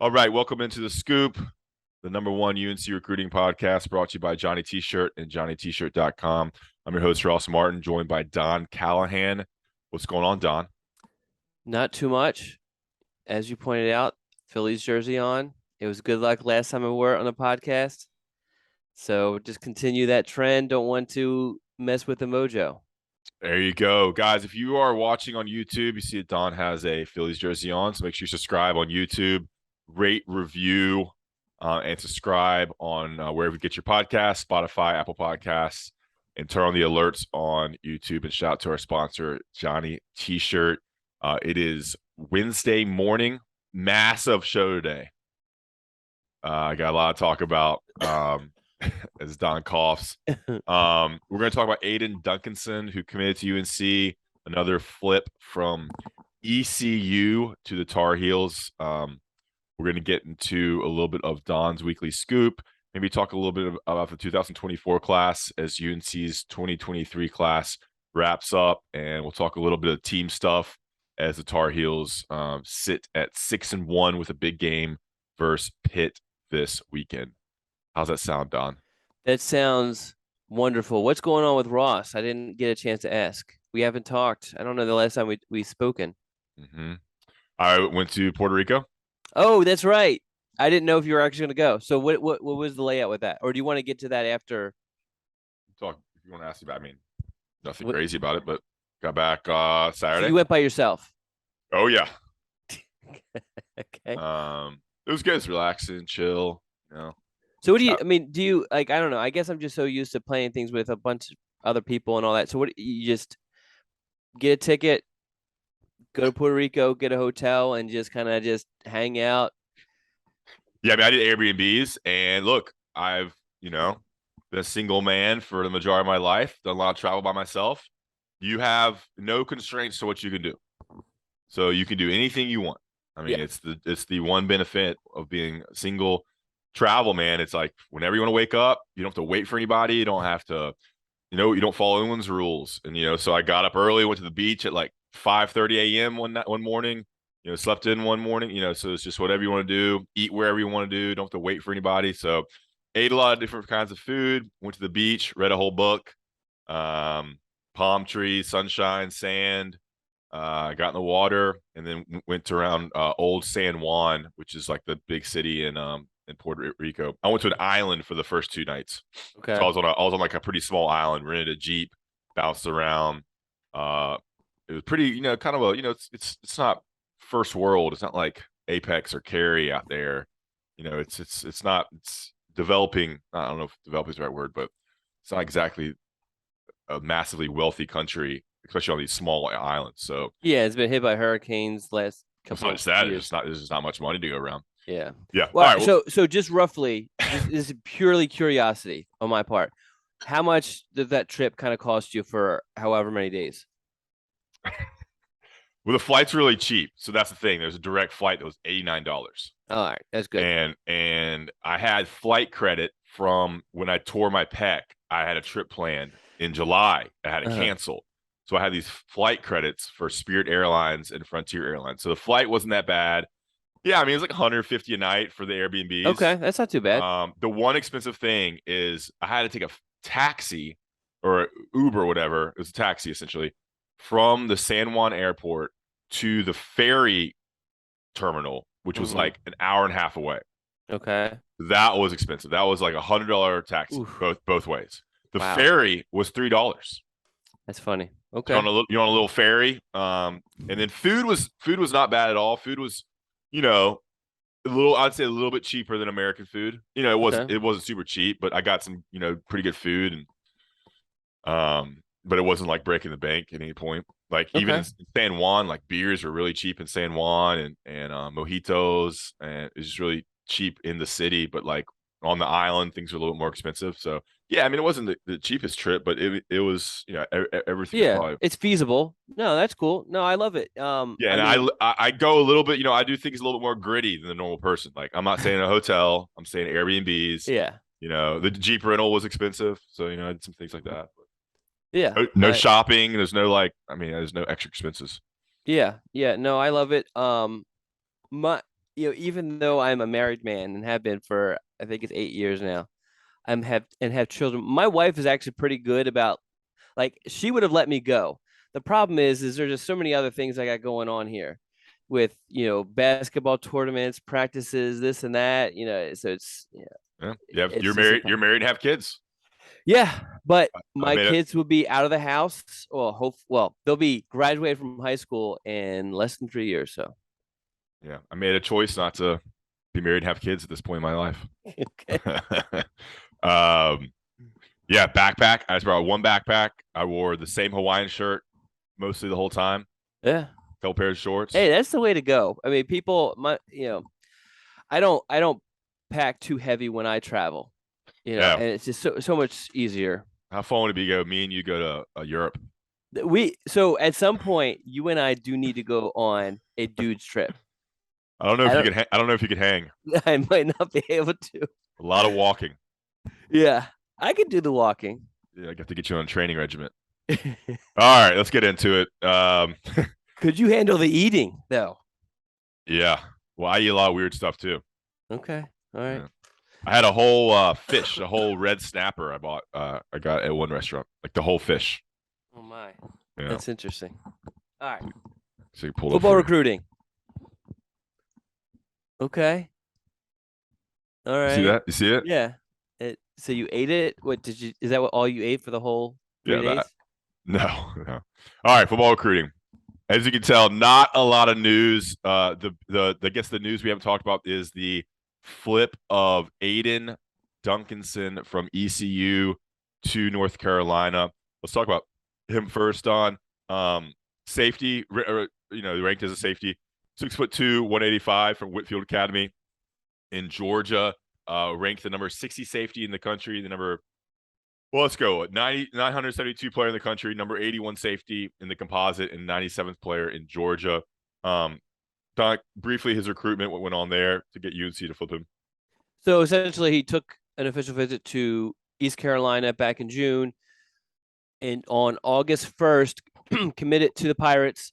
All right, welcome into the Scoop, the number one UNC recruiting podcast brought to you by Johnny T-Shirt and JohnnyT-Shirt.com. I'm your host, Ross Martin, joined by Don Callahan. What's going on, Don? Not too much. As you pointed out, Phillies jersey on. It was good luck last time I wore it on the podcast. So just continue that trend. Don't want to mess with the mojo. There you go. Guys, if you are watching on YouTube, you see that Don has a Phillies jersey on, so make sure you subscribe on YouTube, rate, review, and subscribe on wherever you get your podcasts, Spotify, Apple Podcasts, and turn on the alerts on YouTube. And shout out to our sponsor, Johnny T-Shirt. It is Wednesday morning, massive show today. I got a lot to talk about as Don coughs. We're going to talk about Ayden Duncanson, who committed to UNC, another flip from ECU to the Tar Heels. We're going to get into a little bit of Don's weekly scoop, maybe talk a little bit about the 2024 class as UNC's 2023 class wraps up, and we'll talk a little bit of team stuff as the Tar Heels sit at 6-1 with a big game versus Pitt this weekend. How's that sound, Don? That sounds wonderful. What's going on with Ross? I didn't get a chance to ask. We haven't talked. I don't know the last time we spoken. Mm-hmm. I went to Puerto Rico. Oh, that's right. I didn't know if you were actually going to go. So what was the layout with that? Or do you want to get to that after? Talk if you want to ask me about. I mean, nothing crazy about it, but got back Saturday. So you went by yourself. Oh yeah. Okay. It was good. It's relaxing, chill. You know. So what do you? I mean, do you like? I don't know. I guess I'm just so used to playing things with a bunch of other people and all that. So what? You just get a ticket, go to Puerto Rico, get a hotel, and just kind of just hang out. Yeah, I mean, I did Airbnbs, and look, I've been a single man for the majority of my life, done a lot of travel by myself. You have no constraints to what you can do, so you can do anything you want. I mean, Yeah. it's the one benefit of being single. Travel, man. It's like whenever you want to wake up, you don't have to wait for anybody. You don't have to, you don't follow anyone's rules. And so I got up early, went to the beach at like 5:30 a.m. one morning. Slept in one morning. So it's just whatever you want to do, eat wherever you want to do. Don't have to wait for anybody. So ate a lot of different kinds of food. Went to the beach, read a whole book. Palm trees, sunshine, sand. Got in the water, and then went around Old San Juan, which is like the big city in Puerto Rico. I went to an island for the first 2 nights. Okay. So I was on like a pretty small island, rented a Jeep, bounced around. It was pretty, kind of it's not first world. It's not like Apex or Cary out there. It's developing. I don't know if developing is the right word, but it's not exactly a massively wealthy country, especially on these small islands. So Yeah, it's been hit by hurricanes last it's couple not of just that. years. There's just not much money to go around. Yeah. Yeah. Well, All right. so just roughly, this is purely curiosity on my part. How much did that trip kind of cost you for however many days? Well, the flight's really cheap, so that's the thing. There's a direct flight that was $89, All right, that's good. and I had flight credit from when I tore my pec. I had a trip planned in July. I had it canceled, so I had these flight credits for Spirit Airlines and Frontier Airlines. So the flight wasn't that bad. Yeah, I mean, it was like 150 a night for the Airbnbs. Okay, that's not too bad. The one expensive thing is I had to take a taxi or Uber, whatever. It was a taxi essentially from the San Juan airport to the ferry terminal, which was like an hour and a half away. Okay. That was expensive. That was like $100 taxi both ways. The ferry was $3. That's funny. Okay. You're on a little ferry. And then food was not bad at all. Food was, I'd say a little bit cheaper than American food. It wasn't super cheap, but I got some, pretty good food, and but it wasn't like breaking the bank at any point. Like even in San Juan, like beers are really cheap in San Juan, and mojitos, and it's just really cheap in the city. But like on the island, things are a little more expensive. So yeah, I mean, it wasn't the cheapest trip, but it was, everything. Yeah, it's feasible. No, that's cool. No, I love it. Yeah, and I go a little bit, I do think it's a little bit more gritty than the normal person. Like I'm not saying a hotel, I'm saying Airbnbs. Yeah. The Jeep rental was expensive, so I did some things like that. Yeah. No shopping. There's no there's no extra expenses. Yeah. Yeah. No, I love it. even though I'm a married man and have been for I think it's 8 years now, have children. My wife is actually pretty good about like she would have let me go. The problem is there's just so many other things I got going on here with basketball tournaments, practices, this and that. So Yeah, it's you're just married. You're married and have kids. yeah, but I my made it. kids will be out of the house. Well, they'll be graduated from high school in less than 3 years. So Yeah, I made a choice not to be married and have kids at this point in my life. okay, um, yeah, backpack. I just brought one backpack. I wore the same Hawaiian shirt mostly the whole time. yeah. Couple pairs of shorts. Hey, that's the way to go. I mean, people, I don't pack too heavy when I travel. Yeah. And it's just so much easier. How fun would it be to go? Me and you go to Europe. So at some point, you and I do need to go on a dude's trip. I don't know I if you don't. can. I don't know if you could hang. I might not be able to. A lot of walking. Yeah, I could do the walking. Yeah, I have to get you on a training regiment. All right, let's get into it. Could you handle the eating though? Yeah. Well, I eat a lot of weird stuff too. Okay. All right. Yeah. I had a whole fish, a whole red snapper I bought. I got at one restaurant, like the whole fish. Oh my. Yeah. That's interesting. All right. So you pulled Football up recruiting. Okay. All You see right. that? You see it? Yeah. So you ate it? What did you? Is that what all you ate for the whole three Yeah, days? that. No, no. All right, football recruiting. As you can tell, not a lot of news. I guess the news we haven't talked about is the flip of Ayden Duncanson from ECU to North Carolina. Let's talk about him first. On safety, ranked as a safety, 6'2", 185 from Whitfield Academy in Georgia. Ranked the number 60 safety in the country. Let's go. 972 player in the country, number 81 safety in the composite, and 97th player in Georgia. Briefly, his recruitment, what went on there to get UNC to flip him? So essentially, he took an official visit to East Carolina back in June, and on August 1st, committed to the Pirates.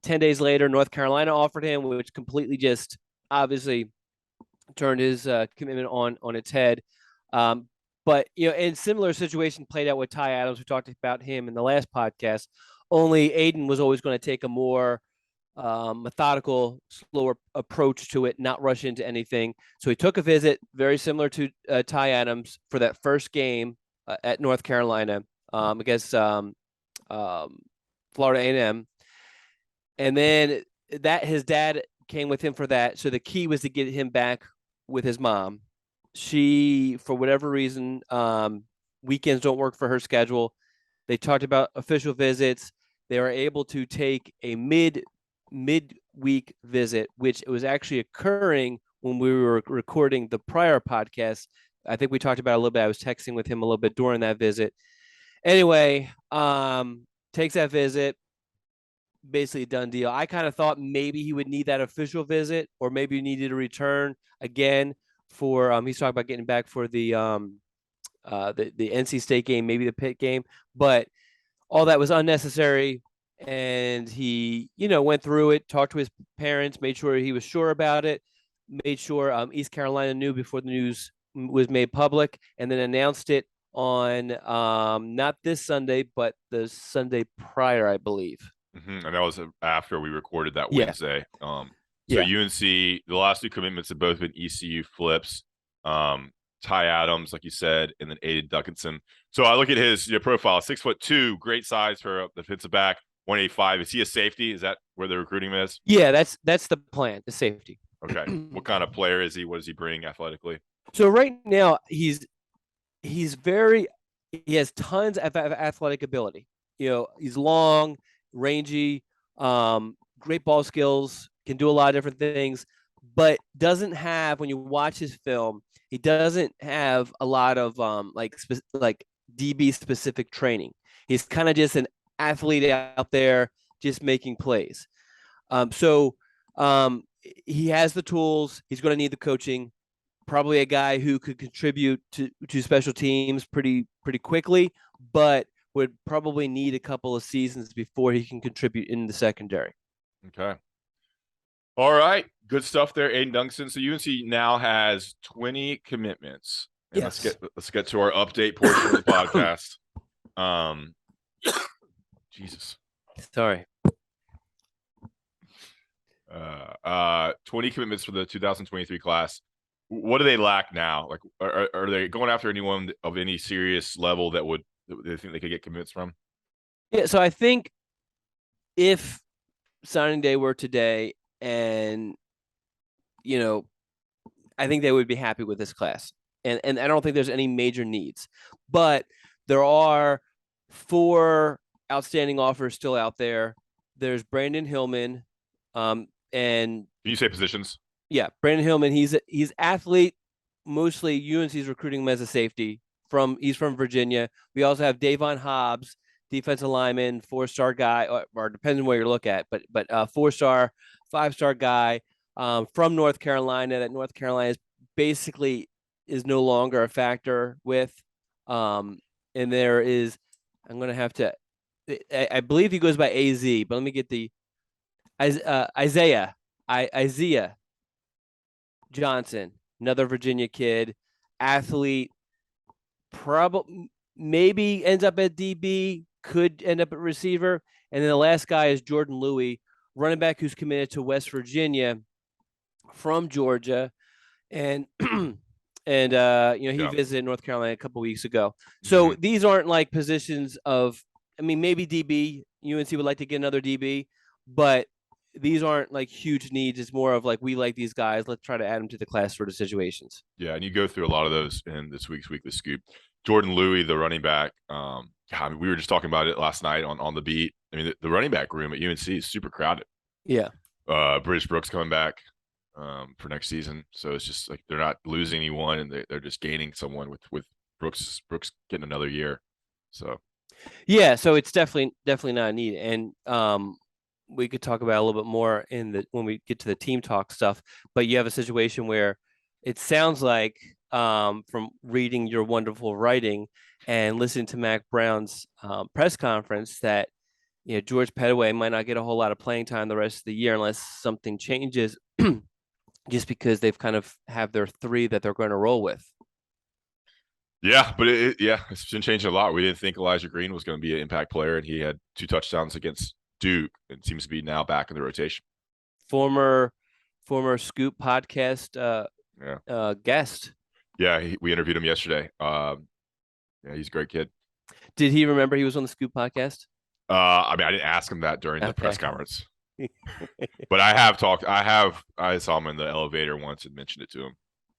10 days later, North Carolina offered him, which completely just obviously turned his commitment on its head. But in similar situation played out with Ty Adams. We talked about him in the last podcast. Only Aiden was always going to take a more methodical, slower approach to it, not rush into anything. So he took a visit, very similar to Ty Adams, for that first game at North Carolina against Florida A&M, and then that his dad came with him for that. So the key was to get him back with his mom. She, for whatever reason, weekends don't work for her schedule. They talked about official visits. They were able to take a midweek visit, which was actually occurring when we were recording the prior podcast. I think we talked about it a little bit. I was texting with him a little bit during that visit. Anyway, takes that visit. Basically a done deal. I kind of thought maybe he would need that official visit, or maybe he needed a return again for he's talking about getting back for the NC State game, maybe the Pitt game, but all that was unnecessary. And he, went through it, talked to his parents, made sure he was sure about it, made sure East Carolina knew before the news was made public, and then announced it on not this Sunday, but the Sunday prior, I believe. Mm-hmm. And that was after we recorded that Yeah. Wednesday. So Yeah. UNC, the last two commitments have both been ECU flips. Ty Adams, like you said, and then Ayden Duncanson. So I look at his profile, 6'2", great size for a defensive back, 185. Is he a safety? Is that where the recruiting is? Yeah, that's the plan, the safety. Okay. What kind of player is he? What does he bring athletically? So right now he has tons of athletic ability. He's long, rangy, great ball skills, can do a lot of different things, but doesn't have, when you watch his film, he doesn't have a lot of like DB specific training. He's kind of just an athlete out there just making plays. So he has the tools. He's going to need the coaching. Probably a guy who could contribute to special teams pretty quickly, but would probably need a couple of seasons before he can contribute in the secondary. Okay. All right, good stuff there, Aiden Duncanson. So UNC now has 20 commitments, and Yes. let's get to our update portion of the podcast. Um, Jesus. Sorry. 20 commitments for the 2023 class. What do they lack now? Like, are they going after anyone of any serious level that they think they could get commits from? Yeah. So I think if signing day were today, and I think they would be happy with this class, and I don't think there's any major needs, but there are 4 outstanding offers still out there. There's Brandon Hillman, and Can you say positions? yeah, Brandon Hillman. He's athlete. Mostly UNC's recruiting him as a safety. He's from Virginia. We also have Davon Hobbs, defensive lineman, 4-star guy, or depends on where you look at, but 4-star, 5-star guy from North Carolina. That North Carolina basically is no longer a factor with. And there is, I'm gonna have to. I believe he goes by AZ, but let me get the Isaiah Johnson, another Virginia kid, athlete, probably maybe ends up at DB, could end up at receiver. And then the last guy is Jordan Louis, running back who's committed to West Virginia from Georgia. And he visited North Carolina a couple weeks ago. So these aren't like positions of, I mean, maybe DB. UNC would like to get another DB, but these aren't like huge needs. It's more of like, we like these guys. Let's try to add them to the class sort of situations. Yeah, and you go through a lot of those in this week's Weekly Scoop. Jordan Louis, the running back. We were just talking about it last night on the beat. I mean, the running back room at UNC is super crowded. Yeah. British Brooks coming back for next season, so it's just like they're not losing anyone, and they're just gaining someone with Brooks getting another year. So yeah, so it's definitely not a need, and we could talk about a little bit more when we get to the team talk stuff. But you have a situation where it sounds like, from reading your wonderful writing and listening to Mac Brown's press conference, that George Pettaway might not get a whole lot of playing time the rest of the year unless something changes, just because they've kind of have their 3 that they're going to roll with. Yeah, but it's been changing a lot. We didn't think Elijah Green was going to be an impact player, and he had 2 touchdowns against Duke, and seems to be now back in the rotation. Former Scoop podcast guest. Yeah, we interviewed him yesterday. Yeah, he's a great kid. Did he remember he was on the Scoop podcast? I mean, I didn't ask him that during the press conference, but I saw him in the elevator once and mentioned it to him.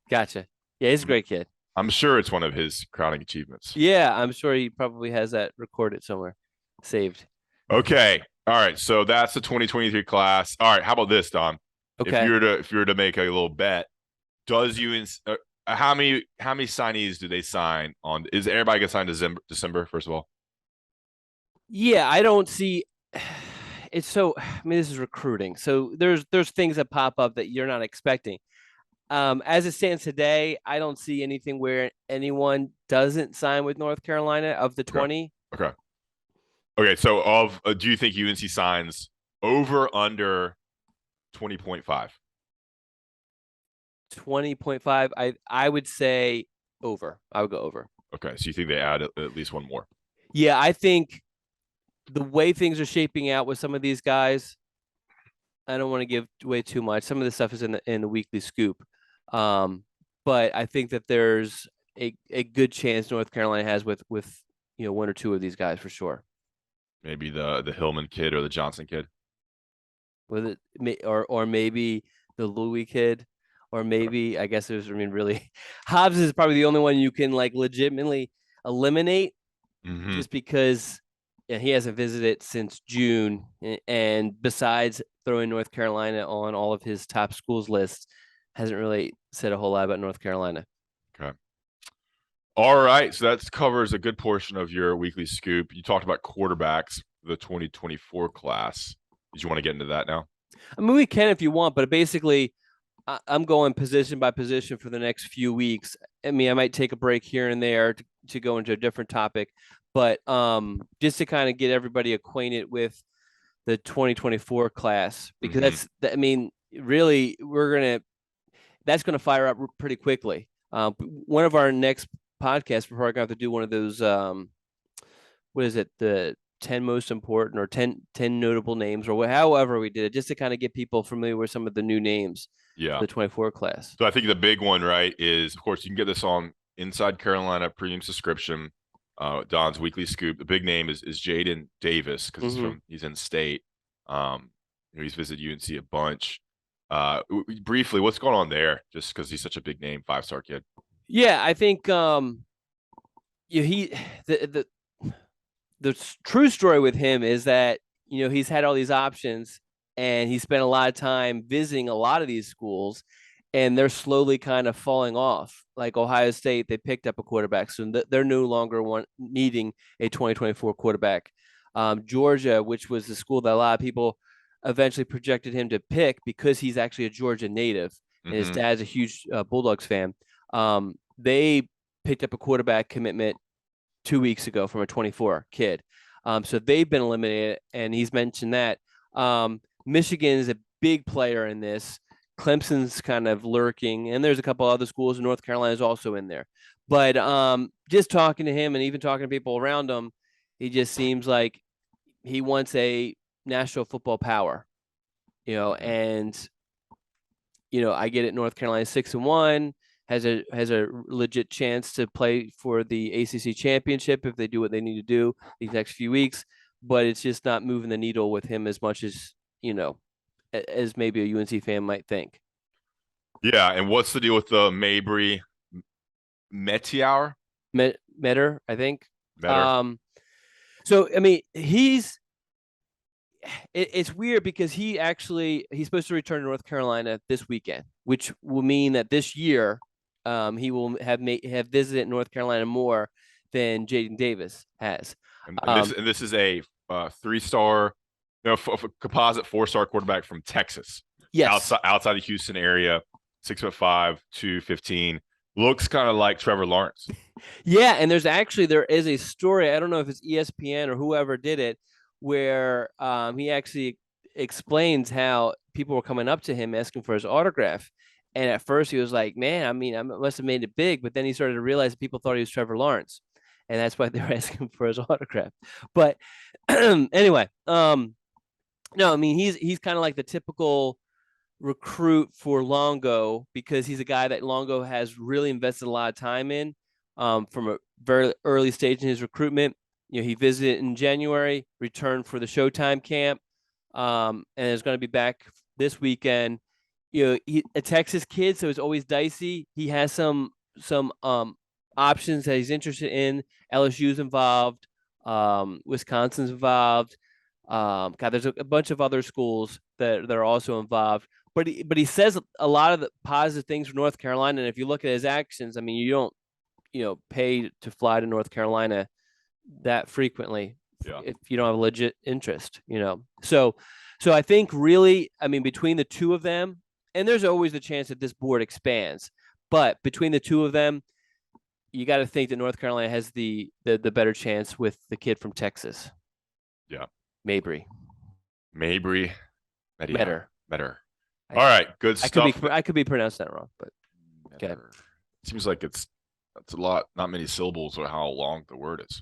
Gotcha. Yeah, he's a great kid. I'm sure it's one of his crowning achievements. Yeah, I'm sure he probably has that recorded somewhere, saved. Okay. All right. So that's the 2023 class. All right. How about this, Don? Okay. If you were to make a little bet, does how many signees do they sign on? Is everybody gonna sign December first of all? Yeah, I don't see. It's so. I mean, this is recruiting, so there's things that pop up that you're not expecting. As it stands today, I don't see anything where anyone doesn't sign with North Carolina of the 20. Okay. So do you think UNC signs over under 20.5? 20.5. I would say over. I would go over. Okay. So you think they add at least one more? Yeah, I think the way things are shaping out with some of these guys, I don't want to give away too much. Some of the stuff is in the Weekly Scoop. But I think that there's a good chance North Carolina has with 1 or 2 of these guys for sure. Maybe the Hillman kid or the Johnson kid. With it, or maybe the Louis kid, or maybe really Hobbs is probably the only one you can like legitimately eliminate, just because he hasn't visited since June, and besides throwing North Carolina on all of his top schools lists, hasn't really said a whole lot about North Carolina. Okay. All right. So that covers a good portion of your Weekly Scoop. You talked about quarterbacks, the 2024 class. Did you want to get into that now? I mean, we can if you want, but basically, I'm going position by position for the next few weeks. I mean, I might take a break here and there to go into a different topic, but just to kind of get everybody acquainted with the 2024 class, because I mean, really that's gonna fire up pretty quickly. One of our next podcasts, we're probably gonna have to do one of those. What is it? The 10 most important or 10 notable names or however we did it, just to kind of get people familiar with some of the new names Yeah. for the 24 class. So I think the big one, right, is of course you can get this on Inside Carolina premium subscription. Don's weekly scoop. The big name is Jaden Davis because Mm-hmm. he's in state. Um, he's visited UNC a bunch. Briefly, what's going on there? Just because he's such a big name, 5-star kid. Yeah, I think he the true story with him is that he's had all these options and he spent a lot of time visiting a lot of these schools and they're slowly kind of falling off. Like Ohio State, they picked up a quarterback, so they're no longer needing a 2024 quarterback. Georgia, which was the school that a lot of people eventually projected him to pick because he's actually a Georgia native and his Mm-hmm. dad's a huge Bulldogs fan. They picked up a quarterback commitment 2 weeks ago from a 24 kid. So they've been eliminated, and he's mentioned that. Michigan is a big player in this. Clemson's kind of lurking, and there's a couple other schools. North Carolina is also in there. But just talking to him and even talking to people around him, he just seems like he wants a national football power, Mm-hmm. and I get it. North Carolina 6-1 has a legit chance to play for the ACC championship if they do what they need to do these next few weeks. But it's just not moving the needle with him as much as as maybe a UNC fan might think. Yeah, and what's the deal with the Mabry Metier? Metter, I think. Better. Um, so I mean, it's weird because he's supposed to return to North Carolina this weekend, which will mean that this year, he will have visited North Carolina more than Jaden Davis has. And this is a 3-star, composite 4-star quarterback from Texas, Yes, outside the Houston area, 6'5", 215. Looks kind of like Trevor Lawrence. yeah, and there is a story. I don't know if it's ESPN or whoever did it, where he actually explains how people were coming up to him asking for his autograph. And at first he was like, "Man, I mean, I must have made it big," but then he started to realize people thought he was Trevor Lawrence, and that's why they were asking for his autograph. But anyway, no, I mean he's kind of like the typical recruit for Longo because he's a guy that Longo has really invested a lot of time in from a very early stage in his recruitment. He visited in January, returned for the Showtime camp, and is going to be back this weekend. He a Texas kid, so it's always dicey. He has some options that he's interested in. LSU's involved, Wisconsin's involved. God, there's a bunch of other schools that are also involved. But he says a lot of the positive things for North Carolina, and if you look at his actions, I mean, you don't pay to fly to North Carolina that frequently Yeah. if you don't have a legit interest. So I think really, I mean, between the two of them, and there's always the chance that this board expands, but between the two of them, you got to think that North Carolina has the better chance with the kid from Texas, Yeah. Mabry Mabry Metier. Metter. Better. I, All right. Good I could be stuff. I could be pronouncing that wrong, but okay. Metter. Seems like that's a lot, not many syllables or how long the word is.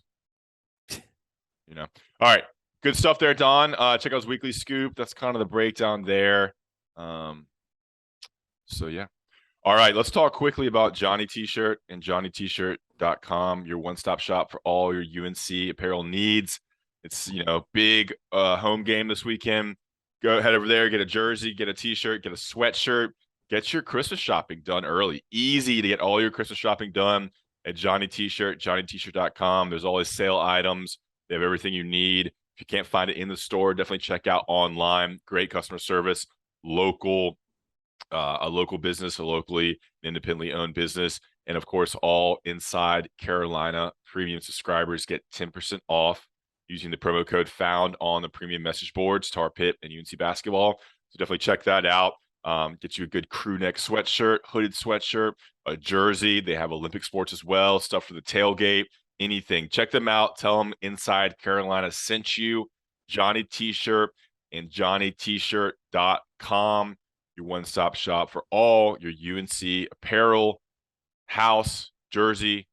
All right. Good stuff there, Don. Check out his weekly scoop. That's kind of the breakdown there. So yeah. All right, let's talk quickly about Johnny T-shirt and johnnytshirt.com, your one-stop shop for all your UNC apparel needs. It's, big home game this weekend. Go head over there, get a jersey, get a T-shirt, get a sweatshirt, get your Christmas shopping done early. Easy to get all your Christmas shopping done at Johnny T-shirt, johnnytshirt.com. There's always sale items. They have everything you need. If you can't find it in the store, definitely check out online. Great customer service, a local business, a locally independently owned business. And of course, all Inside Carolina premium subscribers get 10% off using the promo code found on the premium message boards, Tar Pitt and UNC basketball. So definitely check that out. Get you a good crew neck sweatshirt, hooded sweatshirt, a jersey. They have Olympic sports as well, stuff for the tailgate, anything. Check them out. Tell them Inside Carolina sent you. Johnny T-shirt and johnnytshirt.com. your one-stop shop for all your UNC apparel, house, jersey,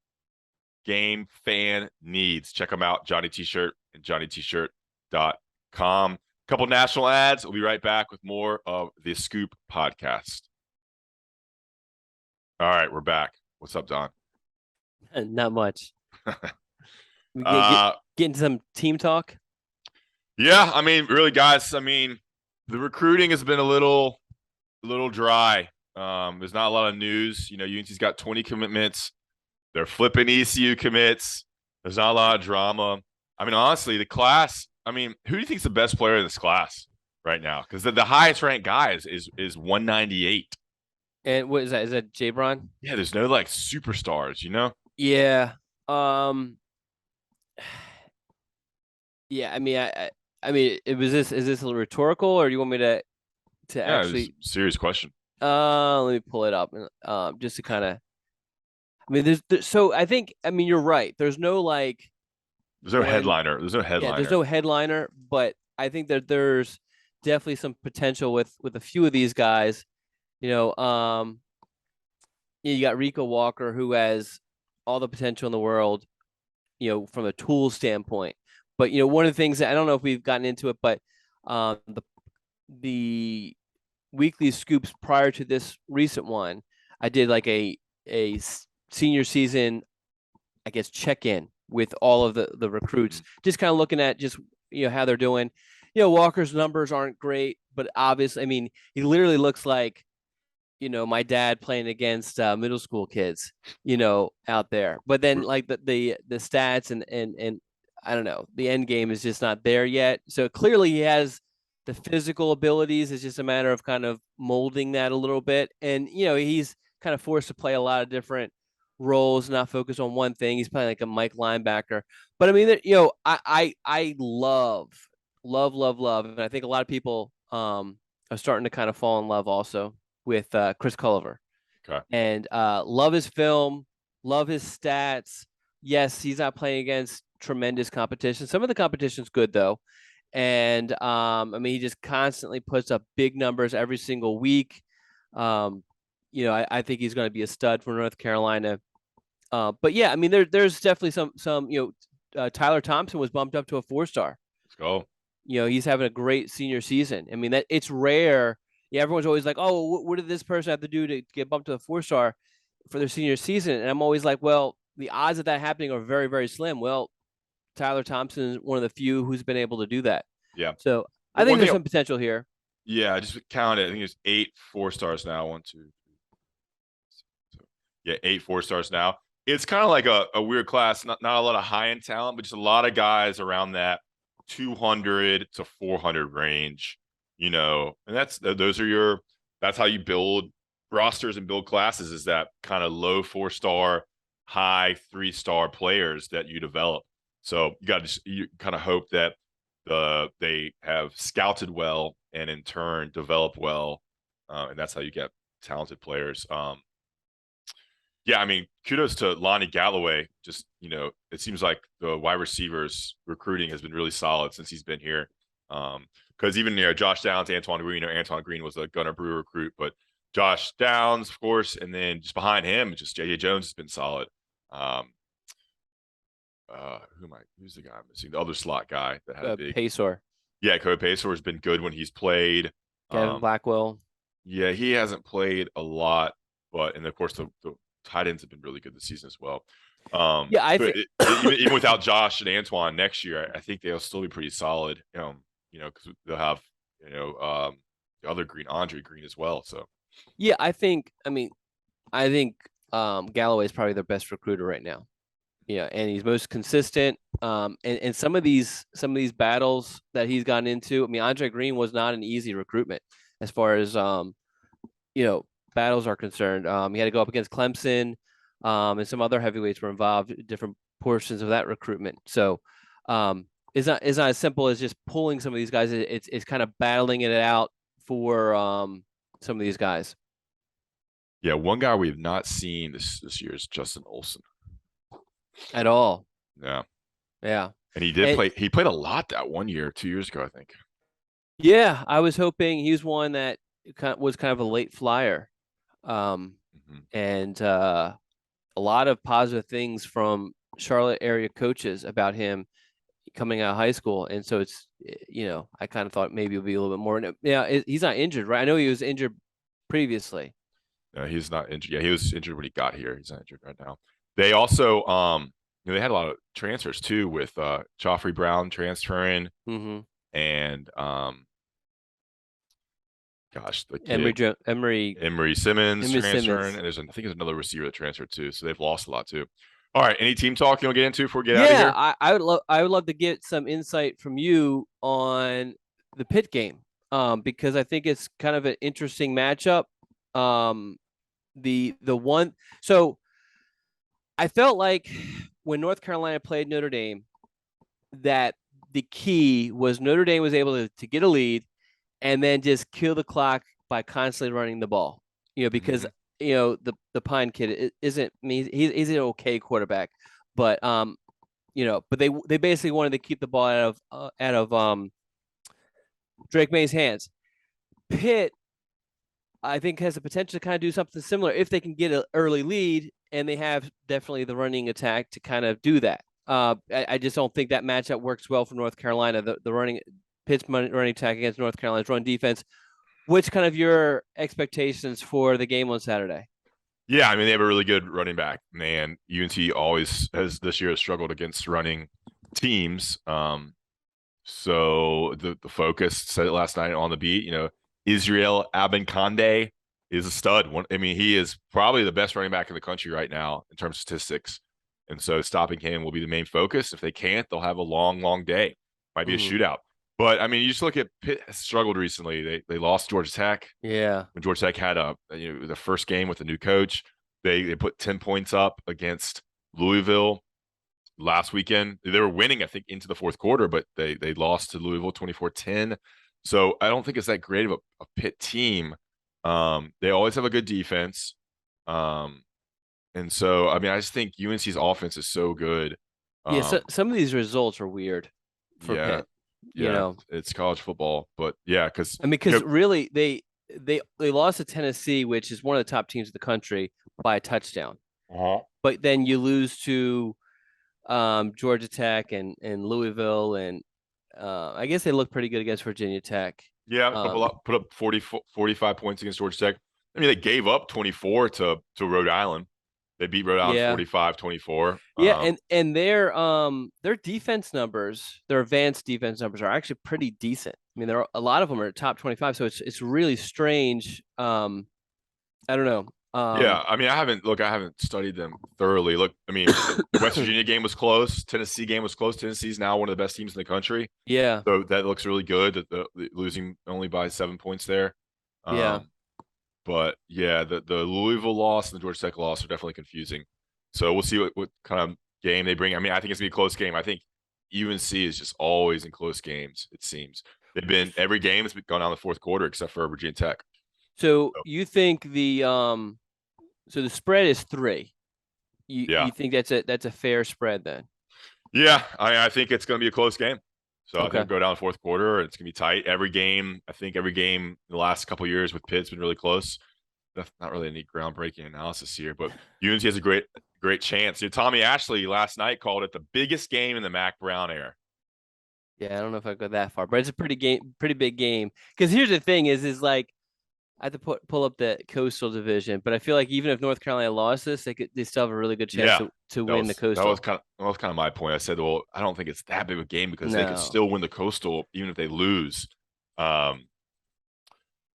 game, fan needs. Check them out, Johnny T-Shirt and johnnyt-shirt.com. Couple national ads. We'll be right back with more of the Scoop podcast. All right, we're back. What's up, Don? Not much. We Uh, get into some team talk. Yeah, I mean, really, guys. I mean, the recruiting has been a little dry. There's not a lot of news. You know, UNC's got 20 commitments. They're flipping ECU commits. There's not a lot of drama. I mean, honestly, the class. I mean, who do you think is the best player in this class right now? Because the highest ranked guy is 198. And what is that? Is that Jabron? Yeah, there's no like superstars. You know. Yeah. Yeah. I mean, I mean, is this a rhetorical, or do you want me to actually? Serious question. Let me pull it up, just to kind of. I mean, so I think, I mean, you're right. There's no like. There's no headliner. There's no headliner. Yeah, there's no headliner, but I think that there's definitely some potential with a few of these guys. You know, you got Rico Walker, who has all the potential in the world, you know, from a tool standpoint. But you know, one of the things that I don't know if we've gotten into it, but the weekly scoops prior to this recent one, I did like a senior season, I guess, check-in with all of the recruits, just kind of looking at just, you know, how they're doing. You know, Walker's numbers aren't great, but obviously, I mean, he literally looks like, you know, my dad playing against middle school kids, you know, out there. But then like the stats and I don't know, the end game is just not there yet. So clearly he has the physical abilities. It's just a matter of kind of molding that a little bit. And, you know, he's kind of forced to play a lot of different roles, not focus on one thing. He's playing like a Mike linebacker. But I mean, you know, I love, and I think a lot of people are starting to kind of fall in love also with Chris Culliver. Okay. And love his film, love his stats. Yes, he's not playing against tremendous competition. Some of the competition's good though. And I mean, he just constantly puts up big numbers every single week. You know, I think he's going to be a stud for North Carolina. But yeah, I mean, there's definitely some, you know, Tyler Thompson was bumped up to a 4-star. Let's go. You know, he's having a great senior season. I mean, that it's rare. Yeah, everyone's always like, oh, what did this person have to do to get bumped to a 4-star for their senior season? And I'm always like, well, the odds of that happening are very, very slim. Well, Tyler Thompson is one of the few who's been able to do that. Yeah. So I think there's some potential here. Yeah, I just counted. I think there's 8 4-stars now. 1, 2, 3. Yeah, 8 4-stars now. It's kind of like a weird class. Not a lot of high-end talent, but just a lot of guys around that 200 to 400 range. You know, and that's how you build rosters and build classes, is that kind of low 4-star, high 3-star players that you develop. So you kind of hope that they have scouted well and in turn develop well, and that's how you get talented players. Yeah, I mean, kudos to Lonnie Galloway. Just, you know, it seems like the wide receivers recruiting has been really solid since he's been here. Because even, you know, Josh Downs, Antoine Green was a Gunnar Brewer recruit, but Josh Downs, of course, and then just behind him, just J.J. Jones has been solid. Who's the guy I'm missing? The other slot guy that had a big Paysor. Yeah, Cody Paysor has been good when he's played. Kevin Blackwell. Yeah, he hasn't played a lot, but and of course the tight ends have been really good this season as well. Yeah, I think even without Josh and Antoine next year, I think they'll still be pretty solid. You know, because they'll have, you know, the other Green, Andre Green as well. So yeah, I think Galloway is probably their best recruiter right now. Yeah, and he's most consistent. And some of these battles that he's gotten into, I mean, Andre Green was not an easy recruitment as far as you know, battles are concerned. He had to go up against Clemson, and some other heavyweights were involved in different portions of that recruitment. So it's not as simple as just pulling some of these guys. It's kind of battling it out for some of these guys. Yeah, one guy we've not seen this year is Justin Olson. At all. Yeah. Yeah. And he play. He played a lot that 1 year, 2 years ago, I think. Yeah, I was hoping he was one that, was kind of a late flyer, Mhm. and a lot of positive things from Charlotte area coaches about him coming out of high school. And so it's, I kind of thought maybe it would be a little bit more. Yeah, he's not injured, right? I know he was injured previously. He's not injured. Yeah, he was injured when he got here. He's not injured right now. They also, they had a lot of transfers too, with Joffrey Brown transferring Mm-hmm. and the Emery, kid Emery, Emery Simmons Emery transferring, Simmons. and I think there's another receiver that transferred too. So they've lost a lot too. All right, any team talk you want to get into before we get out of Yeah, here? I would love to get some insight from you on the Pitt game, because I think it's kind of an interesting matchup. Um, the one so I felt like when North Carolina played Notre Dame, that the key was Notre Dame was able to get a lead and then just kill the clock by constantly running the ball. Because Mhm. the Pine kid isn't. I mean, he's an okay quarterback, but but they basically wanted to keep the ball out of Drake May's hands. Pitt, I think, has the potential to kind of do something similar if they can get an early lead, and they have definitely the running attack to kind of do that. I just don't think that matchup works well for North Carolina. The running Pitt's running attack against North Carolina's run defense. What's kind of your expectations for the game on Saturday? Yeah, I mean they have a really good running back, and UNC always has this year has struggled against running teams. So the focus said it last night on the beat. Israel Abenkande is a stud. I mean, he is probably the best running back in the country right now in terms of statistics. And so stopping him will be the main focus. If they can't, they'll have a long, long day. Might be a Mm-hmm. shootout. But I mean, you just look at Pitt has struggled recently. They lost Georgia Tech Yeah. when Georgia Tech had the first game with a new coach. They put 10 points up against Louisville last weekend. They were winning, I think, into the fourth quarter, but they lost to Louisville 24-10. So I don't think it's that great of a Pitt team. They always have a good defense. Um, and so I mean, I just think UNC's offense is so good. Yeah. So Um, some of these results are weird for yeah, Pitt. You yeah, know, it's college football, but yeah, because I mean, because really they lost to Tennessee, which is one of the top teams in the country, by a touchdown. uh But then you lose to Georgia Tech and Louisville, and I guess they look pretty good against Virginia Tech. yeah, Um, put up 40, 45 points against Georgia Tech. I mean, they gave up 24 to Rhode Island. They beat Rhode Island yeah, 45-24. yeah, and their defense numbers, their advanced defense numbers are actually pretty decent. I mean, a lot of them are top 25, so it's really strange. I don't know. Yeah, I mean, I haven't studied them thoroughly. Look, I mean, the West Virginia game was close. Tennessee game was close. Tennessee's now one of the best teams in the country, Yeah, so that looks really good. That the losing only by 7 points there. yeah. Um, but yeah, the Louisville loss and the Georgia Tech loss are definitely confusing. So we'll see what kind of game they bring. I mean, I think it's gonna be a close game. I think UNC is just always in close games. It seems they've been every game has gone down the fourth quarter except for Virginia Tech. So So, you think so the spread is 3. You yeah, think that's a fair spread then? yeah, I think it's going to be a close game. So I think Okay. we'll go down the fourth quarter. It's going to be tight. I think every game in the last couple of years with Pitt's been really close. That's not really any groundbreaking analysis here, but UNC has a great chance. Tommy Ashley last night called it the biggest game in the Mac Brown era. Yeah, I don't know if I go that far, but it's a pretty big game. Because here's the thing: is like I have to pull up the Coastal Division, but I feel like even if North Carolina lost this, they still have a really good chance Yeah, to win the Coastal. that was kind of my point. I said, well, I don't think it's that big of a game because they could No. still win the Coastal even if they lose. Um,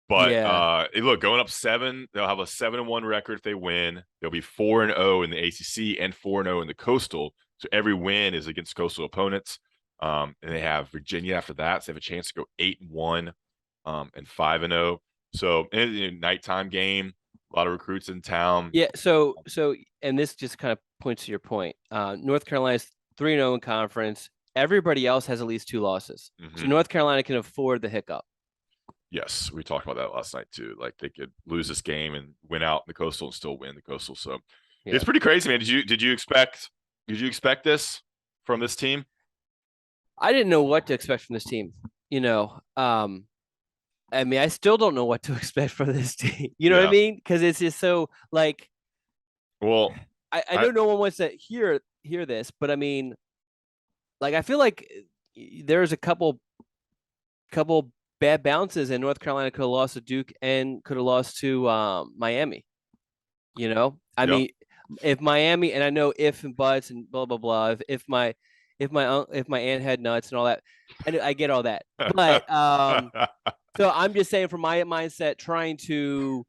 But Yeah. look, going up 7, they'll have a 7-1 record if they win. They'll be 4-0 in the ACC and 4-0 in the Coastal. So every win is against Coastal opponents. And they have Virginia after that, so they have a chance to go 8-1 and 5-0. So nighttime game, a lot of recruits in town. Yeah. So and this just kind of points to your point. North Carolina's 3-0 in conference. Everybody else has at least 2 losses. So Hmm. North Carolina can afford the hiccup. Yes, we talked about that last night too. Like they could lose this game and win out in the Coastal and still win the Coastal. So it's Yeah. pretty crazy, man. Did you expect this from this team? I didn't know what to expect from this team. You know, I mean, I still don't know what to expect from this team. You know what I Yeah. mean? Because it's just so like Well, I I know no one wants to hear this, but I mean, like I feel like there's a couple bad bounces, and North Carolina could have lost to Duke and could have lost to Miami. You know, I yep. mean, if Miami, and I know if and buts and blah blah blah. If my aunt had nuts and all that, I get all that. But so I'm just saying, from my mindset, trying to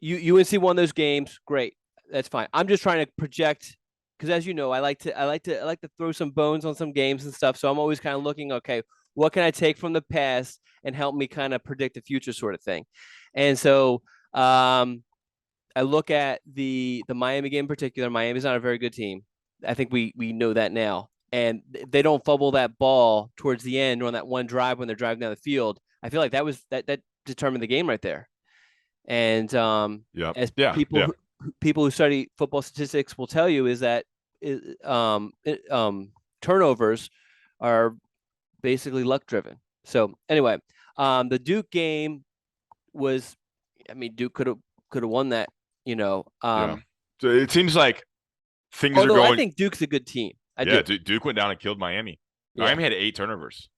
UNC won those games, great, that's fine. I'm just trying to project because, as you know, I like to throw some bones on some games and stuff. So I'm always kind of looking, okay, what can I take from the past and help me kind of predict the future, sort of thing. And so I look at the Miami game in particular. Miami's not a very good team. I think we know that now. And they don't fumble that ball towards the end or on that one drive when they're driving down the field. I feel like that determined the game right there. And Yep. as Yeah. Yeah. people who study football statistics will tell you is that turnovers are basically luck driven. So anyway, the Duke game was, I mean, Duke could have won that. You know, Yeah. So it seems like things are although I going. think Duke's a good team. I Yeah. do. Duke went down and killed Miami. Yeah. Miami had 8 turnovers.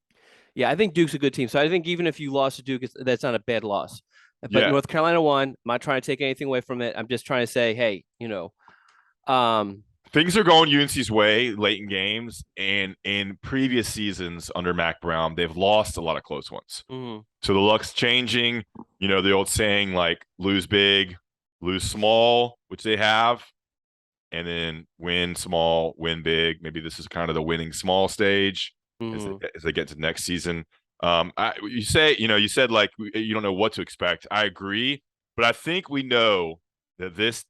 Yeah, I think Duke's a good team. So I think even if you lost to Duke, that's not a bad loss. But Yeah. North Carolina won. I'm not trying to take anything away from it. I'm just trying to say, hey, um, Things are going UNC's way late in games, and in previous seasons under Mac Brown, they've lost a lot of close ones. mhm, So the luck's changing. You know, the old saying like lose big, lose small, which they have, and then win small, win big. Maybe this is kind of the winning small stage mhm. as they get to next season. You said like you don't know what to expect. I agree, but I think we know that this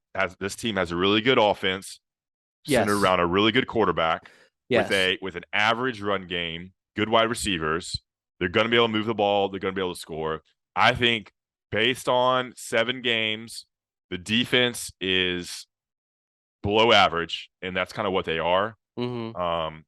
team has a really good offense centered Yes, around a really good quarterback yes, with an average run game, good wide receivers. They're going to be able to move the ball. They're going to be able to score. I think based on 7 games, the defense is below average, and that's kind of what they are. mhm, Um,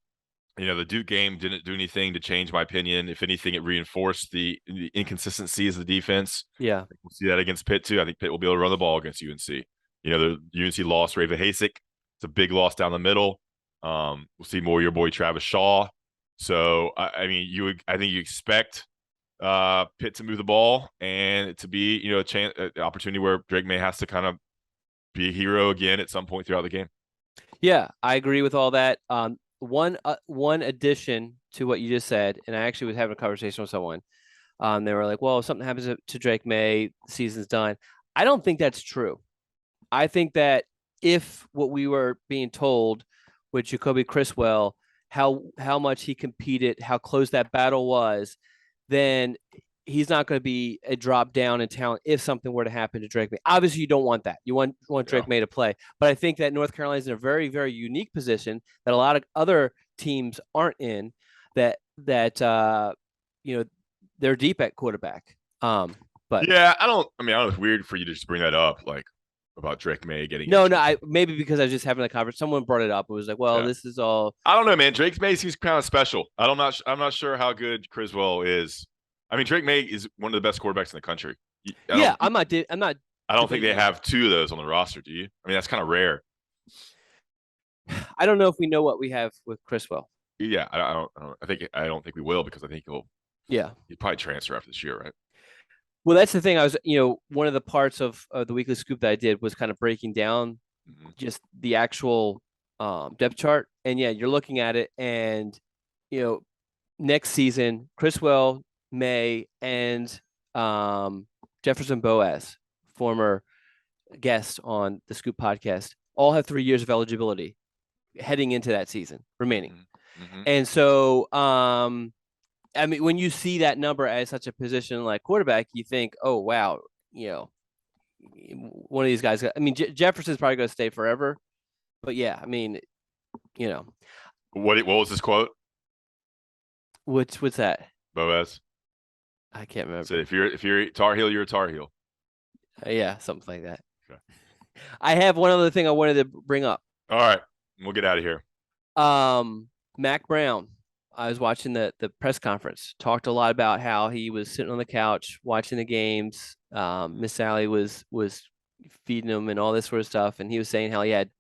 the Duke game didn't do anything to change my opinion. If anything, it reinforced the inconsistencies of the defense. yeah, We'll see that against Pitt too. I think Pitt will be able to run the ball against UNC. The UNC lost Raven Hasek. It's a big loss down the middle. We'll see more of your boy Travis Shaw. So I mean, I think you expect Pitt to move the ball and it to be a chance, an opportunity where Drake May has to kind of be a hero again at some point throughout the game. yeah. I agree with all that. One addition to what you just said, and I actually was having a conversation with someone. They were like, "Well, if something happens to Drake May, the season's done." I don't think that's true. I think that if what we were being told with Jacoby Criswell, how much he competed, how close that battle was, then he's not going to be a drop down in talent if something were to happen to Drake May. Obviously, you don't want that. You want Yeah. Drake May to play, but I think that North Carolina is in a very very unique position that a lot of other teams aren't in. That you know they're deep at quarterback. But Yeah, I mean, I don't know. It's weird for you to just bring that up, like about Drake May getting no, injured. I maybe because I was just having a conversation. Someone brought it up. It was like, well, Yeah. this is all. I don't know, man. Drake May seems kind of special. I'm not sure how good Criswell is. I mean, Drake May is one of the best quarterbacks in the country. Yeah, I'm not I don't think debating they that. have 2 of those on the roster. Do you? I mean, that's kind of rare. I don't know if we know what we have with Criswell. Yeah, I don't think we will because I think Yeah. he'll probably transfer after this year, right? Well, that's the thing. I was, one of the parts of the weekly scoop that I did was kind of breaking down Mm-hmm. just the actual depth chart. And yeah, you're looking at it, and you know, next season, Criswell, May, and Jefferson Boaz, former guest on the Scoop podcast, all have 3 years of eligibility heading into that season remaining. Mm-hmm. Mm-hmm. And so, I mean, when you see that number as such a position like quarterback, you think, oh, wow, one of these guys. I mean, Jefferson's probably going to stay forever. But yeah, I mean, you know, What was this quote, what's that? Boaz? I can't remember. Said if you're a Tar Heel, you're a Tar Heel. Yeah, something like that. Okay. I have one other thing I wanted to bring up. All right, we'll get out of here. Mac Brown. I was watching the press conference. Talked a lot about how he was sitting on the couch watching the games. Miss Sally was feeding him and all this sort of stuff, and he was saying how he had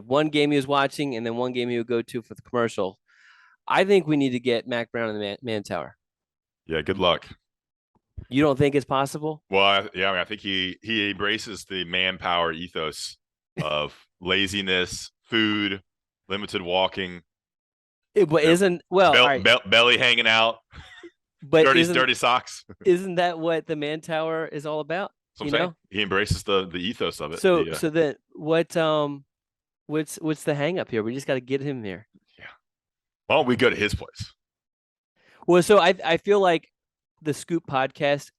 one game he was watching and then one game he would go to for the commercial. I think we need to get Mac Brown in the man tower. Yeah, good luck. You don't think it's possible? Well, yeah, I mean, I think he embraces the manpower ethos of laziness, food, limited walking, But isn't well, all right. belly hanging out, But dirty socks. isn't that what the man tower is all about? So I'm saying he embraces the ethos of it. So then what's the hang up here? We just got to get him here. Yeah. Why don't we go to his place? Well, so I feel like the Scoop podcast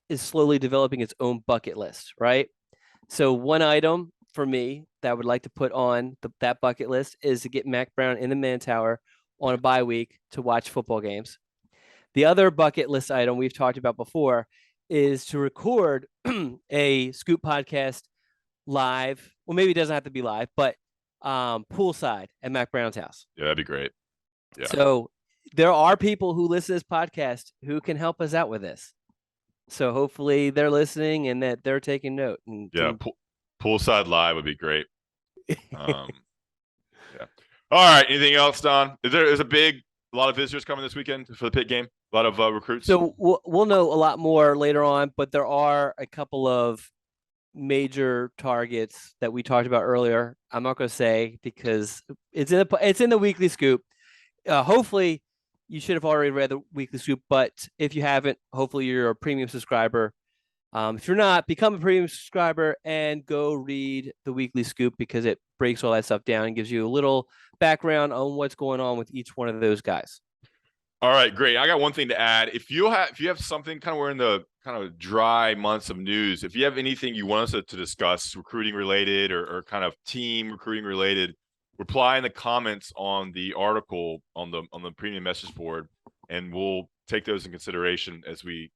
is slowly developing its own bucket list, right? So one item for me that I would like to put on that bucket list is to get Mac Brown in the man tower on a bye week to watch football games. The other bucket list item we've talked about before is to record a Scoop podcast live. Well, maybe it doesn't have to be live, but poolside at Mac Brown's house. Yeah, that'd be great. Yeah. So there are people who listen to this podcast who can help us out with this. So hopefully they're listening and that they're taking note. And yeah, poolside live would be great. Yeah. All right. Anything else, Don? There's a lot of visitors coming this weekend for the Pitt game. A lot of recruits. So we'll know a lot more later on, but there are a couple of major targets that we talked about earlier. I'm not going to say because it's in the weekly scoop. Hopefully you should have already read the weekly scoop, but if you haven't, hopefully you're a premium subscriber. If you're not, become a premium subscriber and go read the weekly scoop because it breaks all that stuff down and gives you a little background on what's going on with each one of those guys. All right, great. I got one thing to add. If you have something we're in the kind of dry months of news, if you have anything you want us to discuss, recruiting related or kind of team recruiting related, reply in the comments on the article on the premium message board, and we'll take those in consideration as we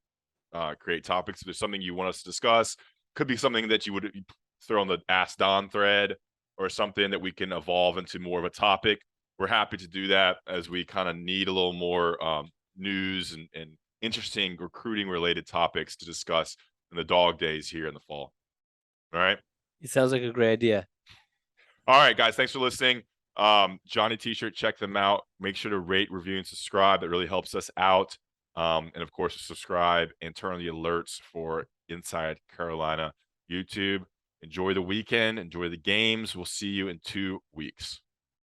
create topics. If there's something you want us to discuss, could be something that you would throw on the Ask Don thread or something that we can evolve into more of a topic. We're happy to do that as we kind of need a little more news and interesting recruiting related topics to discuss in the dog days here in the fall. All right. It sounds like a great idea. All right, guys. Thanks for listening. Johnny T-shirt, check them out. Make sure to rate, review, and subscribe. That really helps us out. And of course, subscribe and turn on the alerts for Inside Carolina YouTube. Enjoy the weekend. Enjoy the games. We'll see you in 2 weeks.